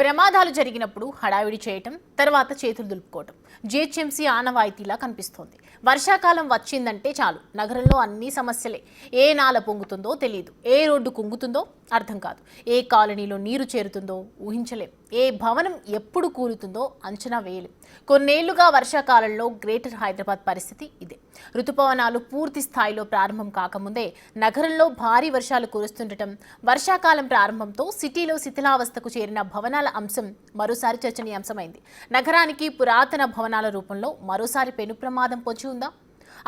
ప్రమాదాలు జరిగినప్పుడు హడావిడి చేయటం, తర్వాత చేతులు దులుపుకోవటం జీహెచ్ఎంసీ ఆనవాయితీలా కనిపిస్తోంది. వర్షాకాలం వచ్చిందంటే చాలు నగరంలో అన్ని సమస్యలే. ఏ నాల పొంగుతుందో తెలియదు, ఏ రోడ్డు కుంగుతుందో అర్థం కాదు, ఏ కాలనీలో నీరు చేరుతుందో ఊహించలేం, ఏ భవనం ఎప్పుడు కూలుతుందో అంచనా వేయలేం. కొన్నేళ్లుగా వర్షాకాలంలో గ్రేటర్ హైదరాబాద్ పరిస్థితి ఇదే. ఋతుపవనాలు పూర్తి స్థాయిలో ప్రారంభం కాకముందే నగరంలో భారీ వర్షాలు కురుస్తుండటం, వర్షాకాలం ప్రారంభంతో సిటీలో శిథిలావస్థకు చేరిన భవనాల అంశం మరోసారి చర్చనీయాంశమైంది. నగరానికి పురాతన భవనాల రూపంలో మరోసారి పెను ప్రమాదం పొంచి ఉందా?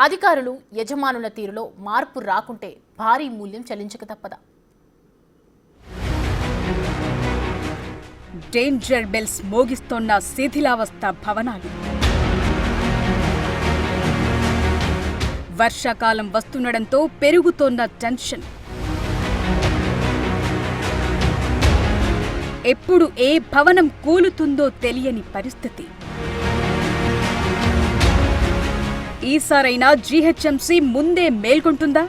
అధికారులు, యజమానుల తీరులో మార్పు రాకుంటే భారీ మూల్యం చెల్లించక తప్పదా? డేంజర్ బెల్స్ మోగిస్తోన్న శిథిలావస్థ భవనాలు. వర్షాకాలం వస్తుండడంతో పెరుగుతోన్న టెన్షన్. ఎప్పుడు ఏ భవనం కూలుతుందో తెలియని పరిస్థితి. ఈసారైనా జీహెచ్ఎంసీ ముందే మేల్కొంటుందా?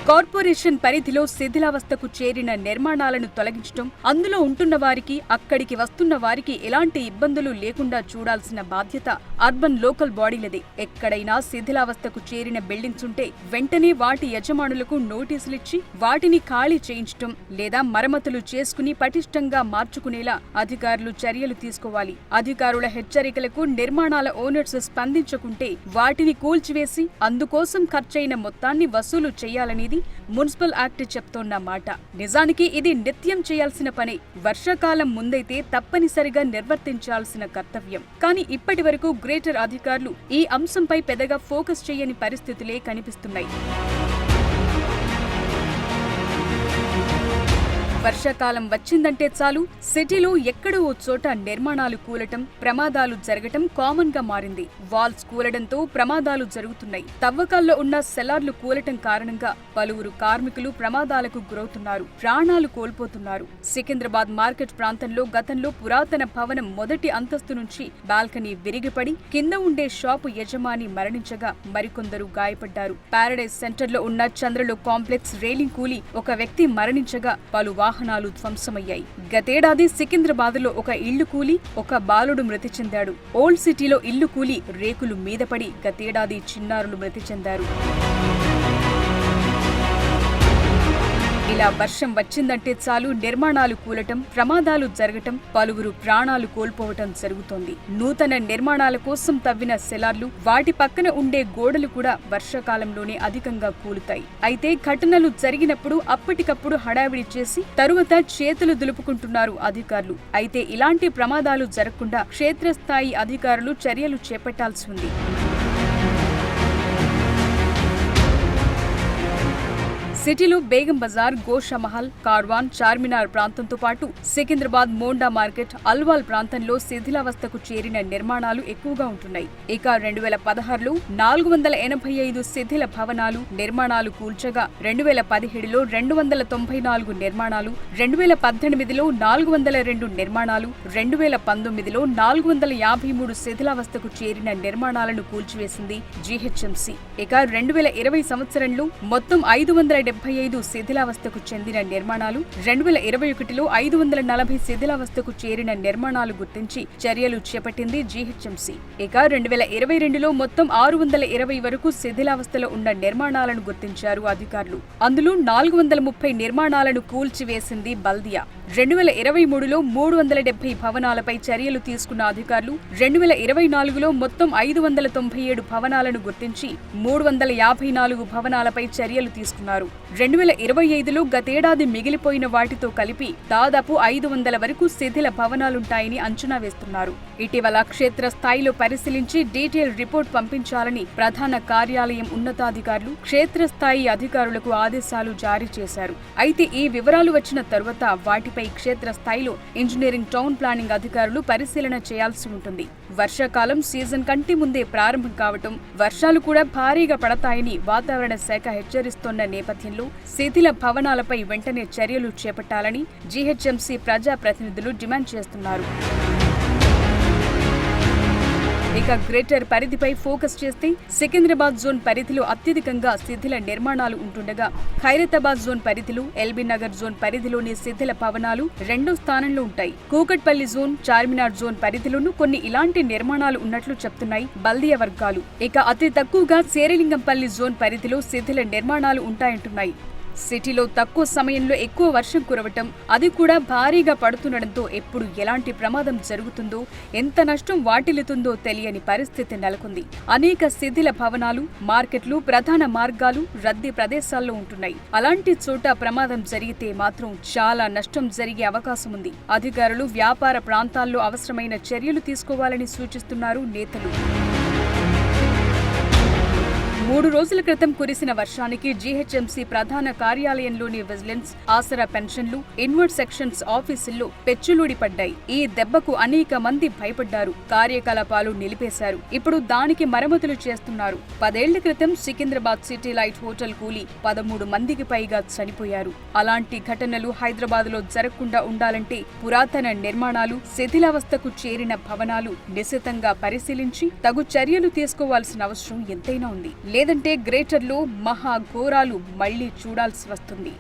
కార్పొరేషన్ పరిధిలో శిథిలావస్థకు చేరిన నిర్మాణాలను తొలగించడం, అందులో ఉంటున్న వారికి, అక్కడికి వస్తున్న వారికి ఎలాంటి ఇబ్బందులు లేకుండా చూడాల్సిన బాధ్యత అర్బన్ లోకల్ బాడీలదే. ఎక్కడైనా శిథిలావస్థకు చేరిన బిల్డింగ్స్ ఉంటే వెంటనే వాటి యజమానులకు నోటీసులిచ్చి వాటిని ఖాళీ చేయించడం లేదా మరమ్మతులు చేసుకుని పటిష్టంగా మార్చుకునేలా అధికారులు చర్యలు తీసుకోవాలి. అధికారుల హెచ్చరికలకు నిర్మాణాల ఓనర్స్ స్పందించకుంటే వాటిని కూల్చివేసి అందుకోసం ఖర్చయిన మొత్తాన్ని వసూలు చేయాలనేది మున్సిపల్ యాక్ట్ చెప్తోన్న మాట. నిజానికి ఇది నిత్యం చేయాల్సిన పనే. వర్షాకాలం ముందైతే తప్పనిసరిగా నిర్వర్తించాల్సిన కర్తవ్యం. కానీ ఇప్పటి వరకు గ్రేటర్ అధికారులు ఈ అంశంపై పెద్దగా ఫోకస్ చేయని పరిస్థితులే కనిపిస్తున్నాయి. వర్షాకాలం వచ్చిందంటే చాలు సిటీలో ఎక్కడో ఓ చోట నిర్మాణాలు కూలటం, ప్రమాదాలు జరగటం కామన్ గా మారింది. వాల్స్ కూలడంతో ప్రమాదాలు జరుగుతున్నాయి. తవ్వకాల్లో ఉన్న సెలార్లు కూలటం కారణంగా పలువురు కార్మికులు ప్రమాదాలకు గురవుతున్నారు, ప్రాణాలు కోల్పోతున్నారు. సికింద్రాబాద్ మార్కెట్ ప్రాంతంలో గతంలో పురాతన భవనం మొదటి అంతస్తు నుంచి బాల్కనీ విరిగిపడి కింద ఉండే షాపు యజమాని మరణించగా మరికొందరు గాయపడ్డారు. పారడైజ్ సెంటర్ లో ఉన్న చంద్రలో కాంప్లెక్స్ రైలింగ్ కూలి ఒక వ్యక్తి మరణించగా పలు వాహనాలు ధ్వంసమయ్యాయి. గతేడాది సికింద్రాబాద్లో ఒక ఇల్లు కూలి ఒక బాలుడు మృతి చెందాడు. ఓల్డ్ సిటీలో ఇల్లు కూలి రేకులు మీదపడి గతేడాది చిన్నారులు మృతి చెందారు. ఇలా వర్షం వచ్చిందంటే చాలు నిర్మాణాలు కూలటం, ప్రమాదాలు జరగటం, పలువురు ప్రాణాలు కోల్పోవటం జరుగుతోంది. నూతన నిర్మాణాల కోసం తవ్విన సెలార్లు, వాటి పక్కన ఉండే గోడలు కూడా వర్షాకాలంలోనే అధికంగా కూలుతాయి. అయితే ఘటనలు జరిగినప్పుడు అప్పటికప్పుడు హడావిడి చేసి తరువాత చేతులు దులుపుకుంటున్నారు అధికారులు. అయితే ఇలాంటి ప్రమాదాలు జరగకుండా క్షేత్రస్థాయి అధికారులు చర్యలు చేపట్టాల్సి ఉంది. సిటీలో బేగం బజార్, గోషామహల్, కార్వాన్, చార్మినార్ ప్రాంతంతో పాటు సికింద్రాబాద్, మోండా మార్కెట్, అల్వాల్ ప్రాంతంలో శిథిలావస్థకు చేరిన నిర్మాణాలు ఎక్కువగా ఉంటున్నాయి. ఇక 2016లో 485 శిథిల భవనాలు, నిర్మాణాలు కూల్చగా 2017లో 294 నిర్మాణాలు, 2018లో 402 నిర్మాణాలు, 2019లో 453 శిథిలావస్థకు చేరిన నిర్మాణాలను కూల్చివేసింది జీహెచ్ఎంసీ. ఇక 2020 సంవత్సరంలో మొత్తం 575 శిథిలావస్థకు చెందిన నిర్మాణాలు, 2021లో 540 శిథిలావస్థకు చేరిన నిర్మాణాలు గుర్తించి చర్యలు చేపట్టింది జీహెచ్ఎంసీ. ఇక 2022లో మొత్తం 620 వరకు శిథిలావస్థలో ఉన్న నిర్మాణాలను గుర్తించారు అధికారులు. అందులో 430 నిర్మాణాలను కూల్చివేసింది బల్దియా. 2023లో 370 భవనాలపై చర్యలు తీసుకున్న అధికారులు 2024లో మొత్తం 597 భవనాలను గుర్తించి 354 భవనాలపై చర్యలు తీసుకున్నారు. 2025లో గతేడాది మిగిలిపోయిన వాటితో కలిపి దాదాపు 500 వరకు శిథిల భవనాలుంటాయని అంచనా వేస్తున్నారు. ఇటీవల క్షేత్రస్థాయిలో పరిశీలించి డీటెయిల్ రిపోర్ట్ పంపించాలని ప్రధాన కార్యాలయం ఉన్నతాధికారులు క్షేత్రస్థాయి అధికారులకు ఆదేశాలు జారీ చేశారు. అయితే ఈ వివరాలు వచ్చిన తరువాత వాటిపై క్షేత్రస్థాయిలో ఇంజనీరింగ్, టౌన్ ప్లానింగ్ అధికారులు పరిశీలన చేయాల్సి ఉంటుంది. వర్షాకాలం సీజన్ కంటి ముందే ప్రారంభం కావటం, వర్షాలు కూడా భారీగా పడతాయని వాతావరణ శాఖ హెచ్చరిస్తోన్న నేపథ్యంలో శిథిల భవనాలపై వెంటనే చర్యలు చేపట్టాలని జీహెచ్ఎంసీ ప్రజాప్రతినిధులు డిమాండ్ చేస్తున్నారు. ఇక గ్రేటర్ పరిధిపై ఫోకస్ చేస్తే సికింద్రాబాద్ జోన్ పరిధిలో అత్యధికంగా శిథిల నిర్మాణాలు ఉంటుండగా ఖైరతాబాద్ జోన్ పరిధిలో ఎల్బీ నగర్ జోన్ పరిధిలోని శిథిల భవనాలు రెండో స్థానంలో ఉంటాయి. కూకట్పల్లి జోన్, చార్మినార్ జోన్ పరిధిలోనూ కొన్ని ఇలాంటి నిర్మాణాలు ఉన్నట్లు చెప్తున్నాయి బల్దియా వర్గాలు. ఇక అతి తక్కువగా శేరిలింగంపల్లి జోన్ పరిధిలో శిథిల నిర్మాణాలు ఉంటాయంటున్నాయి. సిటీలో తక్కువ సమయంలో ఎక్కువ వర్షం కురవటం, అది కూడా భారీగా పడుతుండటంతో ఎప్పుడు ఎలాంటి ప్రమాదం జరుగుతుందో, ఎంత నష్టం వాటిల్లుతుందో తెలియని పరిస్థితి నెలకొంది. అనేక శిథిల భవనాలు, మార్కెట్లు, ప్రధాన మార్గాలు రద్దీ ప్రదేశాల్లో ఉంటున్నాయి. అలాంటి చోట ప్రమాదం జరిగితే మాత్రం చాలా నష్టం జరిగే అవకాశం ఉంది. అధికారులు వ్యాపార ప్రాంతాల్లో అవసరమైన చర్యలు తీసుకోవాలని సూచిస్తున్నారు నేతలు. 3 రోజుల క్రితం కురిసిన వర్షానికి జీహెచ్ఎంసీ ప్రధాన కార్యాలయంలోని విజిలెన్స్, ఆసరా పెన్షన్లు, ఇన్వర్ట్ సెక్షన్స్ ఆఫీసుల్లో పెచ్చులూడి పడ్డాయి. ఈ దెబ్బకు అనేక మంది భయపడ్డారు, కార్యకలాపాలు నిలిపేశారు. ఇప్పుడు దానికి మరమ్మతులు చేస్తున్నారు. 10 ఏళ్ల క్రితం సికింద్రాబాద్ సిటీ లైట్ హోటల్ కూలి 13 మందికి పైగా చనిపోయారు. అలాంటి ఘటనలు హైదరాబాద్ లో జరగకుండా ఉండాలంటే పురాతన నిర్మాణాలు, శిథిలావస్థకు చేరిన భవనాలు నిశితంగా పరిశీలించి తగు చర్యలు తీసుకోవాల్సిన అవసరం ఎంతైనా ఉంది. లేదంటే గ్రేటర్లో మహా ఘోరాలు మళ్లీ చూడాల్సి వస్తుంది.